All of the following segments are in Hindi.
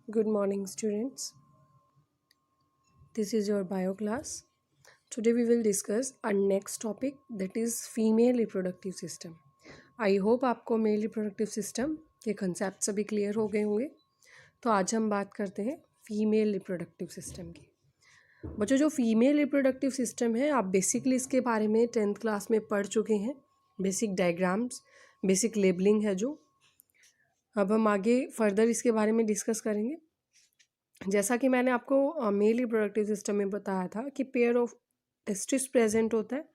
Good morning, students. This is your bio class. Today we will discuss our next topic, that is female reproductive system. I hope आपको मेल रिप्रोडक्टिव सिस्टम के कंसेप्ट सभी क्लियर हो गए होंगे। तो आज हम बात करते हैं फीमेल रिप्रोडक्टिव सिस्टम की। बच्चों, जो फीमेल रिप्रोडक्टिव सिस्टम है, आप बेसिकली इसके बारे में 10th क्लास में पढ़ चुके हैं। बेसिक डायग्राम्स, बेसिक लेबलिंग है जो। अब हम आगे फर्दर इसके बारे में डिस्कस करेंगे। जैसा कि मैंने आपको मेल रिप्रोडक्टिव सिस्टम में बताया था कि पेयर ऑफ टेस्टिस प्रेजेंट होता है,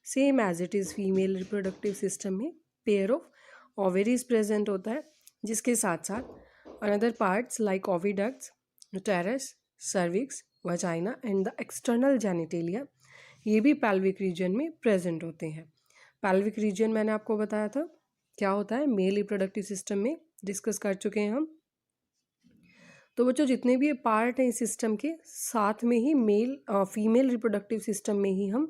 same as it is female reproductive system में पेयर ऑफ ओवेरीज प्रेजेंट होता है, जिसके साथ साथ another parts like oviducts, uterus, cervix, vagina and the external genitalia, ये भी पैल्विक रीजन में प्रेजेंट होते हैं। पैल्विक रीजन मैंने आपको बताया था क्या होता है, मेल रिप्रोडक्टिव सिस्टम में डिस्कस कर चुके हैं हम। तो बच्चों, जितने भी पार्ट हैं इस सिस्टम के, साथ में ही फीमेल रिप्रोडक्टिव सिस्टम में ही हम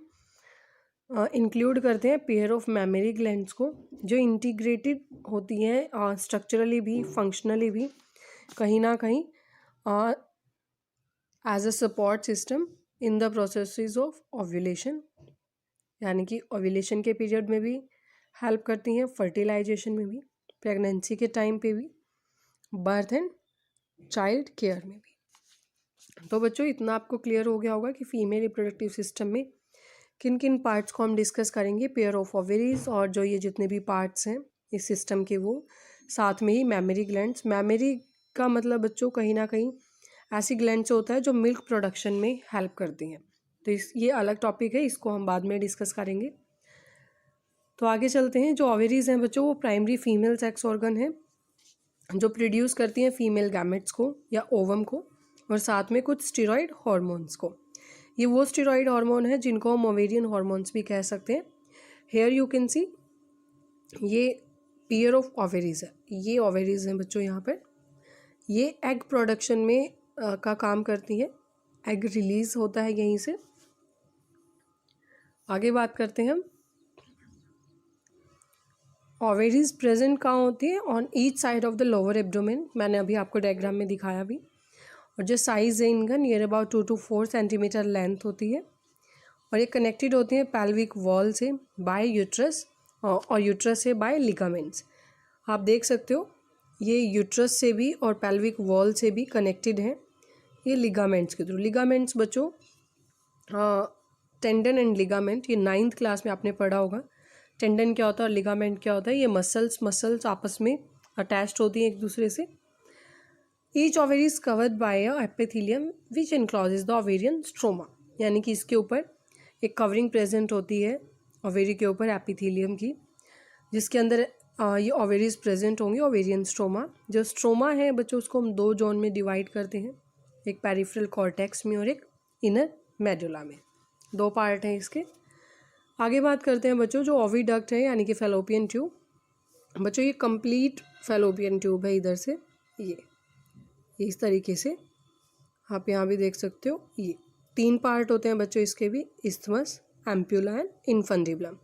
इंक्लूड करते हैं पेयर ऑफ मेमोरी ग्लैंड्स को, जो इंटीग्रेटेड होती हैं स्ट्रक्चरली भी, फंक्शनली भी, कहीं ना कहीं as a support system in the processes of ovulation, यानी कि ओव्यूलेशन के पीरियड में भी हेल्प करती हैं, फर्टिलाइजेशन में भी, प्रेगनेंसी के टाइम पे भी, बर्थ एंड चाइल्ड केयर में भी। तो बच्चों, इतना आपको क्लियर हो गया होगा कि फीमेल रिप्रोडक्टिव सिस्टम में किन किन पार्ट्स को हम डिस्कस करेंगे, पेयर ऑफ ओवेरीज और जो ये जितने भी पार्ट्स हैं इस सिस्टम के, वो साथ में ही मेमोरी ग्लैंड्स। मेमोरी का मतलब बच्चों कहीं ना कहीं ऐसी ग्लैंड्स होता है जो मिल्क प्रोडक्शन में हेल्प करती हैं। तो ये अलग टॉपिक है, इसको हम बाद में डिस्कस करेंगे। तो आगे चलते हैं। जो ओवेरीज हैं बच्चों, वो प्राइमरी फीमेल सेक्स ऑर्गन है जो प्रोड्यूस करती हैं फीमेल गैमेट्स को या ओवम को, और साथ में कुछ स्टेरॉइड हार्मोन्स को। ये वो स्टेरॉइड हार्मोन है जिनको हम ओवेरियन हार्मोन्स भी कह सकते हैं। हेयर यू कैन सी, ये पेयर ऑफ ओवेरीज है, ये ओवेरीज हैं बच्चों। यहाँ पर ये एग प्रोडक्शन में का काम करती है, एग रिलीज होता है यहीं से। आगे बात करते हैं हम। ओवेरीज प्रेजेंट कहाँ होती है? On each side of the lower abdomen. मैंने अभी आपको डायग्राम में दिखाया भी। और जो साइज़ है इनका near about 2 to 4 centimetre length होती है, और ये कनेक्टेड होती हैं पैल्विक वॉल से बाय यूट्रस, और यूट्रस से बाय लिगामेंट्स। आप देख सकते हो ये यूट्रस से भी और पैल्विक वॉल से भी कनेक्टेड हैं, ये लिगामेंट्स के थ्रू। लिगामेंट्स बच्चों, टेंडन एंड लिगामेंट, ये 9th क्लास में आपने पढ़ा होगा। टेंडन क्या होता है और लिगामेंट क्या होता है। ये मसल्स आपस में अटैच्ड होती हैं एक दूसरे से। Each ovary is covered by a epithelium which encloses the ovarian stroma, यानी कि इसके ऊपर एक कवरिंग प्रेजेंट होती है ओवेरी के ऊपर एपिथेलियम की, जिसके अंदर ये ओवेरीज प्रेजेंट होंगी, ओवेरियन स्ट्रोमा। जो स्ट्रोमा है बच्चों, उसको हम 2 जोन में डिवाइड करते हैं, एक पेरिफेरल कॉर्टेक्स में और एक इनर मेडुला में। 2 पार्ट हैं इसके। आगे बात करते हैं बच्चों, जो ओविडक्ट है यानी कि फैलोपियन ट्यूब। बच्चों, ये कंप्लीट फैलोपियन ट्यूब है। इधर से ये इस तरीके से आप यहाँ भी देख सकते हो। ये 3 पार्ट होते हैं बच्चों इसके भी, इस्थमस, एम्प्यूला एंड इन्फंडिबुलम।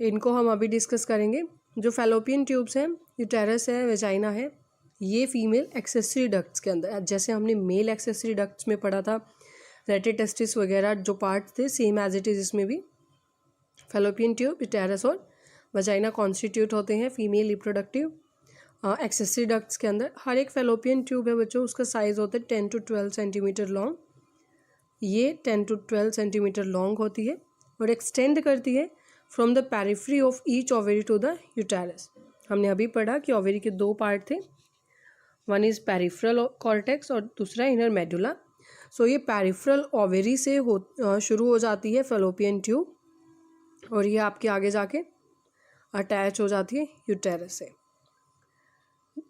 इनको हम अभी डिस्कस करेंगे। जो फैलोपियन ट्यूब्स हैं, यूटेरस है, वेजाइना है, ये फीमेल एक्सेसरी डक्ट्स के अंदर, जैसे हमने मेल एक्सेसरी डक्ट्स में पढ़ा था, रेटिटेस्टिस वगैरह जो पार्ट थे, सेम एज इट इज़ इसमें भी फैलोपियन ट्यूब, यूटेरस और वजाइना कॉन्स्टिट्यूट होते हैं फीमेल रिप्रोडक्टिव एक्सेसरी डक्ट्स के अंदर। हर एक फैलोपियन ट्यूब है बच्चों, उसका साइज़ होता है 10 to 12 सेंटीमीटर लॉन्ग। ये 10 to 12 सेंटीमीटर लॉन्ग होती है और एक्सटेंड करती है from the periphery of each ovary to the uterus. हमने अभी पढ़ा कि ओवेरी के 2 पार्ट थे, वन इज़ पेरिफेरल कॉर्टेक्स और दूसरा इनर मेडुला। सो ये पेरिफेरल ओवेरी से शुरू हो जाती है फैलोपियन ट्यूब, और ये आपके आगे जाके अटैच हो जाती है यूटेरस से।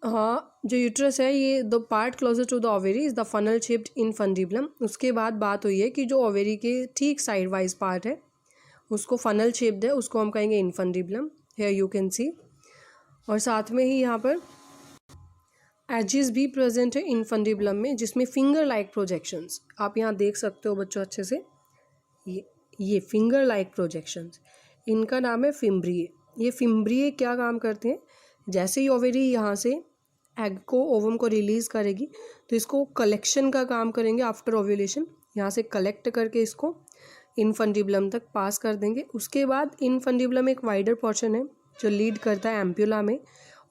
हाँ, जो यूट्रस है, ये the part closer to the ovary is the funnel shaped infundibulum. उसके बाद बात हुई है कि जो ओवेरी के ठीक साइड वाइज पार्ट है उसको फनल शेप्ड है, उसको हम कहेंगे infundibulum. Here you can see. और साथ में ही यहाँ पर एजेस भी प्रेजेंट है इनफंडिबुलम में, जिसमें फिंगर लाइक प्रोजेक्शंस आप यहाँ देख सकते हो बच्चों अच्छे से। ये फिंगर लाइक प्रोजेक्शंस, इनका नाम है फिम्ब्रिए। ये फिम्ब्रिए क्या काम करते हैं? जैसे ही ओवेरी यहाँ से एग को ओवम को रिलीज़ करेगी, तो इसको कलेक्शन का काम करेंगे आफ्टर ओव्यूलेशन। यहाँ से कलेक्ट करके इसको इनफंडिबुलम तक पास कर देंगे। उसके बाद इनफंडिबुलम एक वाइडर पोर्शन है जो लीड करता है एम्प्यूला में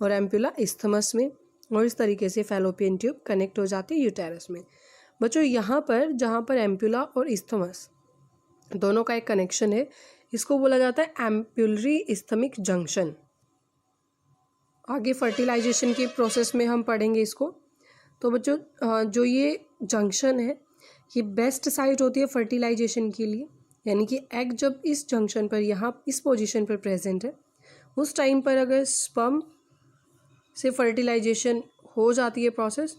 और एम्प्यूला इस्थमस में, और इस तरीके से फैलोपियन ट्यूब कनेक्ट हो जाती है यूटेरस में। बच्चों यहाँ पर जहाँ पर एम्प्यूला और इस्थमस दोनों का एक कनेक्शन है, इसको बोला जाता है एम्प्यूलरी इस्थमिक जंक्शन। आगे फर्टिलाइजेशन की प्रोसेस में हम पढ़ेंगे इसको। तो बच्चों जो ये जंक्शन है ये बेस्ट साइट होती है फर्टिलाइजेशन के लिए, यानी कि एग जब इस जंक्शन पर यहाँ इस पोजीशन पर प्रेजेंट है, उस टाइम पर अगर स्पर्म से फर्टिलाइजेशन हो जाती है प्रोसेस,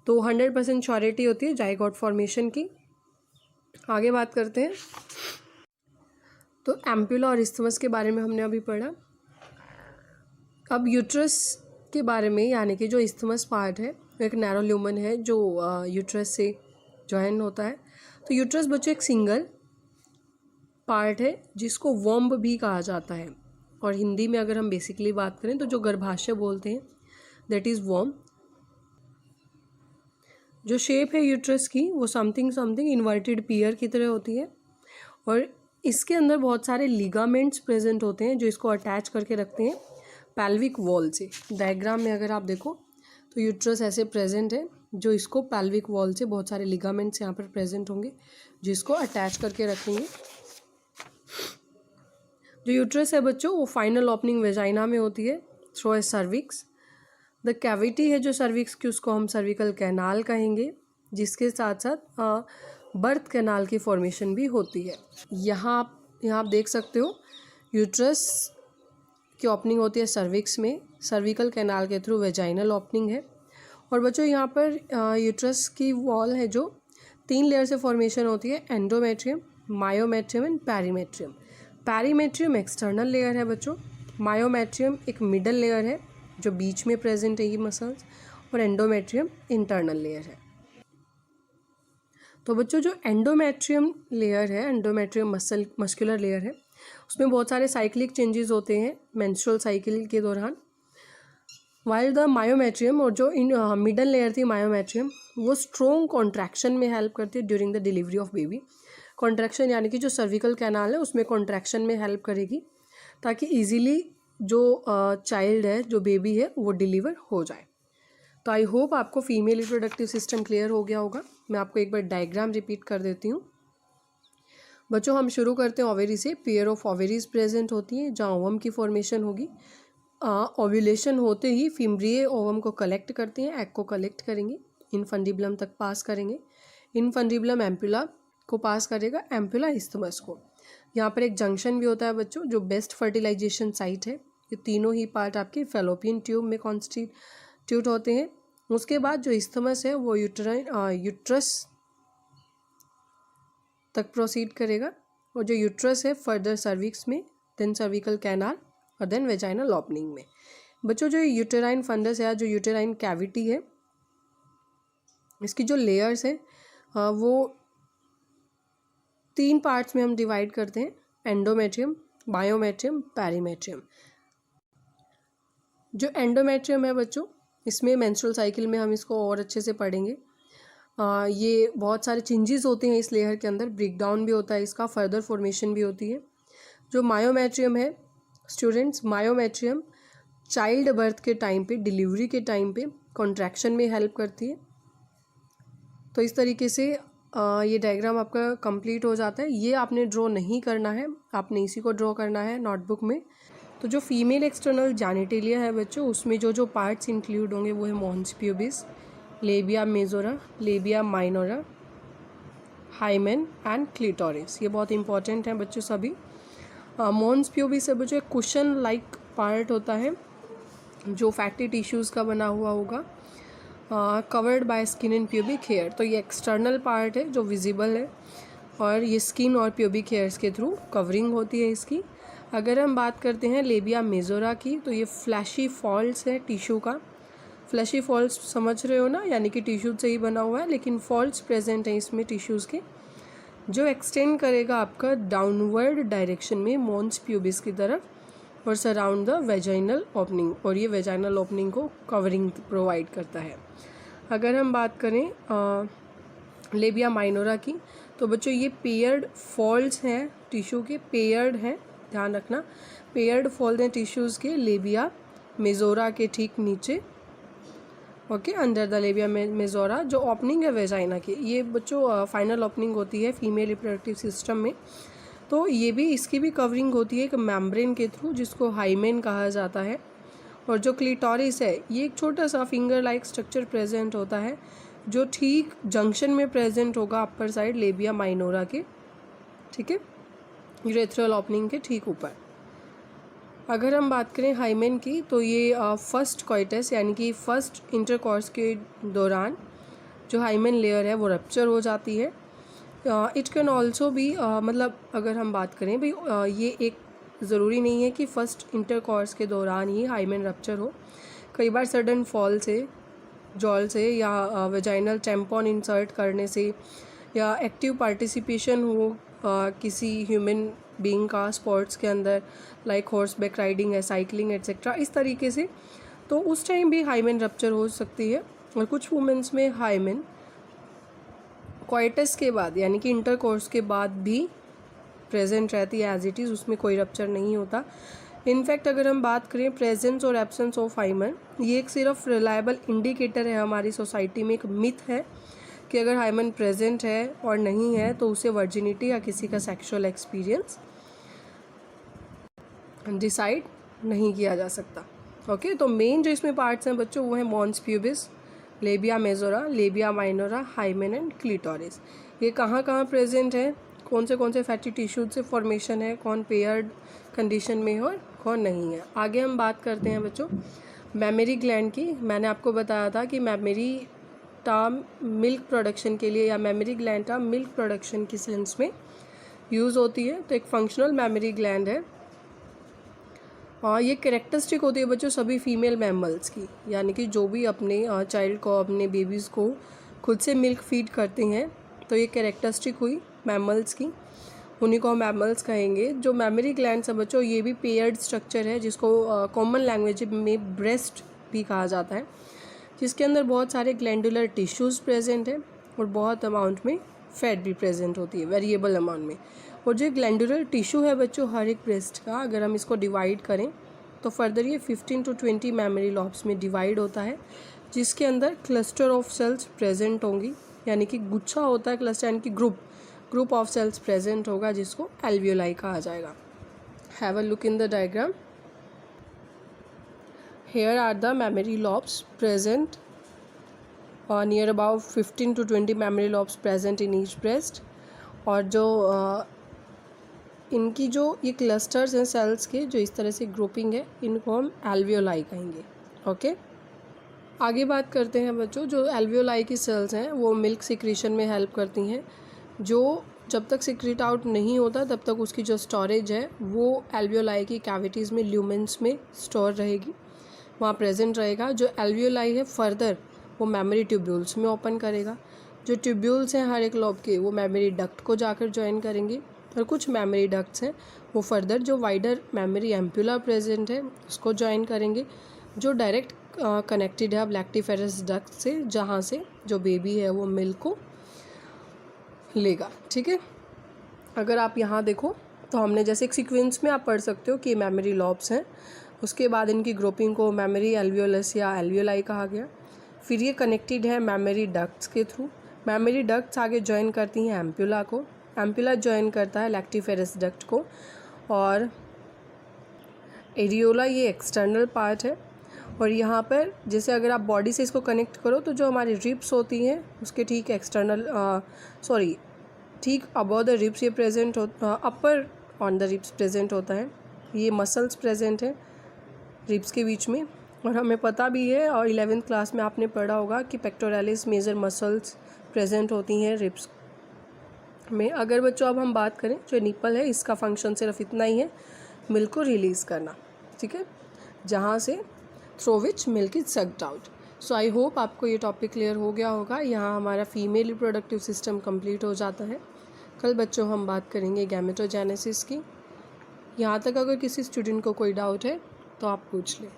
तो 100% श्योरिटी होती है जाइगोट फॉर्मेशन की। आगे बात करते हैं। तो एम्प्यूला और इस्थमस के बारे में हमने अभी पढ़ा। अब यूट्रस के बारे में, यानी कि जो इस्थमस पार्ट है एक नैरो ल्यूमन है जो यूट्रस से जॉइन होता है। तो यूट्रस बच्चों एक सिंगल पार्ट है जिसको वॉम्ब भी कहा जाता है, और हिंदी में अगर हम बेसिकली बात करें तो जो गर्भाशय बोलते हैं दैट इज़ वॉम्ब। जो शेप है यूट्रस की वो समथिंग इन्वर्टेड पियर की तरह होती है, और इसके अंदर बहुत सारे लिगामेंट्स प्रेजेंट होते हैं जो इसको अटैच करके रखते हैं पैल्विक वॉल से। डायग्राम में अगर आप देखो तो यूट्रस ऐसे प्रेजेंट है जो इसको पैल्विक वॉल से बहुत सारे लिगामेंट्स यहाँ पर प्रेजेंट होंगे जिसको अटैच करके रखेंगे। जो यूट्रस है बच्चों वो फाइनल ओपनिंग वेजाइना में होती है through a cervix. The cavity है जो सर्विक्स की उसको हम सर्विकल कैनाल कहेंगे, जिसके साथ साथ बर्थ कैनाल की फॉर्मेशन भी होती है। यहाँ आप देख सकते हो यूट्रस की ओपनिंग होती है सर्विक्स में, सर्विकल कैनाल के थ्रू वेजाइनल ओपनिंग है। और बच्चों यहाँ पर यूट्रस की वॉल है जो 3 लेयर से फॉर्मेशन होती है, endometrium, myometrium and perimetrium. Perimetrium external layer है बच्चों, मायोमेट्रियम एक मिडल लेयर है जो बीच में प्रेजेंट है ये मसल्स, और एंडोमेट्रियम इंटरनल लेयर है। तो बच्चों जो एंडोमेट्रियम लेयर है, एंडोमेट्रियम मस्कुलर लेयर है, उसमें बहुत सारे साइक्लिक चेंजेस होते हैं मेंस्ट्रुअल साइकिल के दौरान। वाइल द मायोमेट्रियम, और जो मिडल लेयर थी मायोमेट्रियम, वो स्ट्रॉन्ग कॉन्ट्रैक्शन में हेल्प करती है during the delivery of baby. Contraction यानी कि जो सर्विकल कैनाल है उसमें कॉन्ट्रैक्शन में हेल्प करेगी ताकि इजीली जो चाइल्ड है, जो बेबी है, वो डिलीवर हो जाए। तो आई होप आपको फीमेल रिप्रोडक्टिव सिस्टम क्लियर हो गया होगा। मैं आपको एक बार डायग्राम रिपीट कर देती हूँ। बच्चों हम शुरू करते हैं ओवेरी से। पेयर ऑफ ओवेरीज प्रेजेंट होती हैं जहाँ ओवम की फॉर्मेशन होगी। ओव्यूलेशन होते ही फिम्ब्रिए ओवम को कलेक्ट करते हैं, एग को कलेक्ट करेंगे, इनफंडिबुलम तक पास करेंगे, इनफंडिबुलम एम्प्यूला को पास करेगा, एम्प्यूला इस्थमस को। यहाँ पर एक जंक्शन भी होता है बच्चों जो बेस्ट फर्टिलाइजेशन साइट है। ये तीनों ही पार्ट आपके फैलोपियन ट्यूब में कॉन्स्टिट्यूट होते हैं। उसके बाद जो इस्थमस है वो यूट्रस तक प्रोसीड करेगा, और जो यूट्रस है फर्दर सर्विक्स में, देन सर्विकल कैनाल और देन वेजाइनल ओपनिंग में। बच्चों जो यूटेराइन फंडस है, जो यूटेराइन कैविटी है, इसकी जो लेयर्स है वो 3 पार्ट्स में हम डिवाइड करते हैं, एंडोमेट्रियम, बायोमेट्रियम, पैरीमेट्रियम। जो एंडोमेट्रियम है बच्चों, इसमें मेंस्ट्रुअल साइकिल में हम इसको और अच्छे से पढ़ेंगे। ये बहुत सारे चेंजेस होते हैं इस लेयर के अंदर, ब्रेकडाउन भी होता है इसका, फर्दर फॉर्मेशन भी होती है। जो मायोमेट्रियम है स्टूडेंट्स, मायोमेट्रियम चाइल्ड बर्थ के टाइम पे, डिलीवरी के टाइम पे कॉन्ट्रैक्शन में हेल्प करती है। तो इस तरीके से ये डायग्राम आपका कंप्लीट हो जाता है। ये आपने ड्रॉ नहीं करना है, आपने इसी को ड्रॉ करना है नोटबुक में। तो जो फीमेल एक्सटर्नल जेनिटेलिया है बच्चों, उसमें जो पार्ट्स इंक्लूड होंगे वो है mons pubis, labia majora, labia minora, hymen and clitoris. ये बहुत इंपॉर्टेंट है बच्चों सभी। मॉन्स प्यूबिस है बच्चों एक कुशन लाइक पार्ट होता है जो फैटी टिश्यूज़ का बना हुआ होगा, covered by skin and pubic hair. तो ये एक्सटर्नल पार्ट है जो विजिबल है, और ये स्किन और प्यूबिक हेयर्स के थ्रू कवरिंग होती है इसकी। अगर हम बात करते हैं लेबिया मेजोरा की, तो ये फ्लैशी फॉल्स है टिश्यू का। फ्लैशी फॉल्स समझ रहे हो ना, यानी कि टिश्यू से ही बना हुआ है लेकिन फॉल्स प्रेजेंट है इसमें टिश्यूज़ के, जो एक्सटेंड करेगा आपका डाउनवर्ड डायरेक्शन में मॉन्स प्यूबिस की तरफ, और सराउंड द वेजाइनल ओपनिंग, और ये वेजाइनल ओपनिंग को कवरिंग प्रोवाइड करता है। अगर हम बात करें लेबिया माइनोरा की, तो बच्चों ये पेयर्ड फॉल्ड्स हैं टिश्यू के, पेयर्ड हैं, ध्यान रखना, पेयर्ड फॉल्ड हैं टिश्यूज़ के लेबिया मेजोरा के ठीक नीचे, okay, under the labia majora. जो ओपनिंग है वेजाइना की, ये बच्चों फाइनल ओपनिंग होती है फीमेल रिप्रोडक्टिव सिस्टम में, तो ये भी, इसकी भी कवरिंग होती है एक मेम्ब्रेन के थ्रू जिसको हाइमेन कहा जाता है। और जो क्लिटोरिस है, ये एक छोटा सा फिंगर लाइक स्ट्रक्चर प्रेजेंट होता है जो ठीक जंक्शन में प्रेजेंट होगा अपर साइड लेबिया माइनोरा के, ठीक है, यूरेथ्रल ओपनिंग के ठीक ऊपर। अगर हम बात करें हाइमेन की, तो ये फर्स्ट कोइटस यानी कि फर्स्ट इंटरकॉर्स के दौरान जो हाइमेन लेयर है वो रप्चर हो जाती है। इट कैन ऑल्सो भी, मतलब अगर हम बात करें भाई, ये एक ज़रूरी नहीं है कि फ़र्स्ट इंटरकॉर्स के दौरान ही हाइमेन रप्चर हो। कई बार सडन फॉल से, जॉल से, या वेजाइनल टैम्पॉन इंसर्ट करने से, या एक्टिव पार्टिसिपेशन हो किसी ह्यूमन बीइंग का स्पोर्ट्स के अंदर, लाइक हॉर्स बैक राइडिंग है, साइकिलिंग एट्सेट्रा, इस तरीके से, तो उस टाइम भी हाइमेन रप्चर हो सकती है। और कुछ वुमेंस में हाइमेन कोइटस के बाद यानी कि इंटरकोर्स के बाद भी प्रेजेंट रहती है एज इट इज़, उसमें कोई रप्चर नहीं होता। इनफैक्ट अगर हम बात करें प्रेजेंस और एब्सेंस ऑफ हाइमेन, ये एक सिर्फ रिलायबल इंडिकेटर है हमारी सोसाइटी में, एक मिथ है कि अगर हाइमेन प्रेजेंट है और नहीं है तो उसे वर्जिनिटी या किसी का सेक्सुअल एक्सपीरियंस डिसाइड नहीं किया जा सकता। ओके, तो मेन जो इसमें पार्ट्स हैं बच्चों वो है mons pubis, labia majora, labia minora, hymen and clitoris. ये कहाँ कहाँ प्रेजेंट है, कौन से फैटी टिश्यूज से फॉर्मेशन है, कौन पेयर्ड कंडीशन में है और कौन नहीं है। आगे हम बात करते हैं बच्चों मैमरी ग्लैंड की। मैंने आपको बताया था कि मैमरी टर्म मिल्क प्रोडक्शन के लिए, या mammary gland term milk production की सेंस में यूज़ होती है। तो एक फंक्शनल मैमरी ग्लैंड है और ये कैरेक्टरिस्टिक होती है बच्चों सभी फीमेल मैमल्स की, यानी कि जो भी अपने चाइल्ड को, अपने बेबीज़ को खुद से मिल्क फीड करते हैं, तो ये कैरेक्टरिस्टिक हुई मैमल्स की, उन्हीं को हम मैमल्स कहेंगे। जो मैमरी ग्लैंड्स है बच्चों, ये भी पेयर्ड स्ट्रक्चर है जिसको कॉमन लैंग्वेज में ब्रेस्ट भी कहा जाता है, जिसके अंदर बहुत सारे ग्लैंडुलर टिश्यूज़ प्रेजेंट है और बहुत अमाउंट में फैट भी प्रेजेंट होती है, वेरिएबल अमाउंट में। और जो ग्लैंडुलर टिश्यू है बच्चों हर एक ब्रेस्ट का, अगर हम इसको डिवाइड करें तो फर्दर ये 15 to 20 मैमरी लॉब्स में डिवाइड होता है, जिसके अंदर क्लस्टर ऑफ सेल्स प्रेजेंट होंगी, यानी कि गुच्छा होता है, क्लस्टर यानी कि ग्रुप ऑफ सेल्स प्रेजेंट होगा, जिसको एल्वियोलाई कहा जाएगा। Have a look in the diagram. Here are the mammary lobes present, near about 15 to 20 mammary lobes present in each breast। और जो इनकी जो ये क्लस्टर्स हैं सेल्स के, जो इस तरह से ग्रुपिंग है, इनको हम एल्वियोलाई कहेंगे। ओके, आगे बात करते हैं बच्चों, जो एल्वियोलाई की सेल्स हैं वो मिल्क सिक्रीशन में हेल्प करती हैं। जो जब तक सिक्रीट आउट नहीं होता तब तक उसकी जो स्टोरेज है वो एल्वियोलाई की कैविटीज़ में, ल्यूमेंस में स्टोर रहेगी, वहाँ प्रेजेंट रहेगा। जो एल्वियोलाई है फर्दर वो मेमोरी ट्यूब्यूल्स में ओपन करेगा। जो ट्यूब्यूल्स हैं हर एक लॉब के, वो मेमोरी डक्ट को जाकर ज्वाइन करेंगे, और कुछ मेमोरी डक्ट्स हैं वो फर्दर जो वाइडर मेमोरी एम्पुला प्रेजेंट है उसको ज्वाइन करेंगे, जो डायरेक्ट कनेक्टेड है लैक्टिफेरस डक्ट से, जहाँ से जो बेबी है वो मिल्क को लेगा। ठीक है, अगर आप यहाँ देखो तो हमने जैसे एक सीक्वेंस में आप पढ़ सकते हो कि मेमोरी लॉब्स हैं, उसके बाद इनकी ग्रुपिंग को मेमोरी एल्वियोलस या एल्वियोलाई कहा गया। फिर ये कनेक्टेड है मेमोरी डक्ट्स के थ्रू, मेमोरी डक्ट्स आगे ज्वाइन करती हैं एम्पुला को, एम्पुला ज्वाइन करता है लैक्टिफेरस डक्ट को, और एरियोला ये एक्सटर्नल पार्ट है। और यहाँ पर जैसे अगर आप बॉडी से इसको कनेक्ट करो तो जो हमारी रिब्स होती हैं उसके ठीक एक्सटर्नल ठीक अबव द रिब्स ये प्रेजेंट होता, अपर ऑन द रिब्स प्रेजेंट होता है, ये मसल्स प्रेजेंट है रिब्स के बीच में। और हमें पता भी है और 11th क्लास में आपने पढ़ा होगा कि पेक्टोरालिस मेजर मसल्स प्रेजेंट होती हैं रिब्स में। अगर बच्चों अब हम बात करें, जो निपल है इसका फंक्शन सिर्फ इतना ही है, मिल्क को रिलीज़ करना, ठीक है, जहाँ से through which milk is sucked out. So I hope आपको ये टॉपिक क्लियर हो गया होगा। यहाँ हमारा फीमेल रिप्रोडक्टिव सिस्टम कंप्लीट हो जाता है। कल बच्चों हम बात करेंगे गैमेटोजेनेसिस की। यहाँ तक अगर किसी स्टूडेंट को कोई डाउट है तो आप पूछ लें।